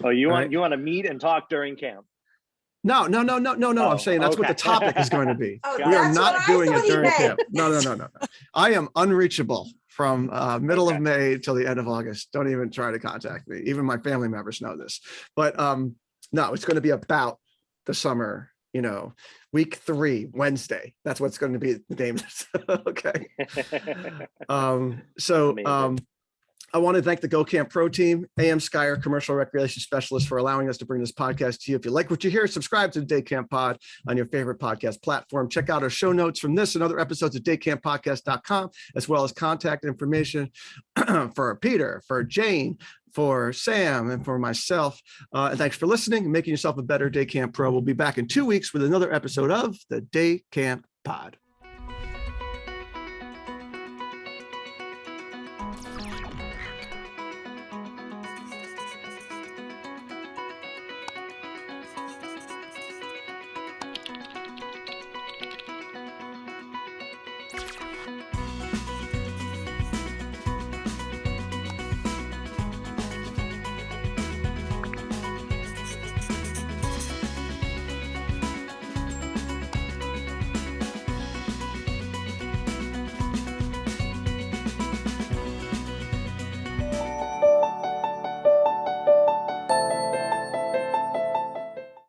Oh, you want to meet and talk during camp? No. I'm saying that's what the topic is going to be. We are not doing it during camp. No. I am unreachable from middle of May till the end of August. Don't even try to contact me. Even my family members know this. But no, it's going to be about the summer, week 3, Wednesday. That's what's going to be the name. Okay. I want to thank the Go Camp Pro team, AM Skyer, Commercial Recreation Specialist, for allowing us to bring this podcast to you. If you like what you hear, subscribe to the Day Camp Pod on your favorite podcast platform. Check out our show notes from this and other episodes at daycamppodcast.com, as well as contact information for Peter, for Jane, for Sam, and for myself. And thanks for listening and making yourself a better Day Camp Pro. We'll be back in 2 weeks with another episode of the Day Camp Pod.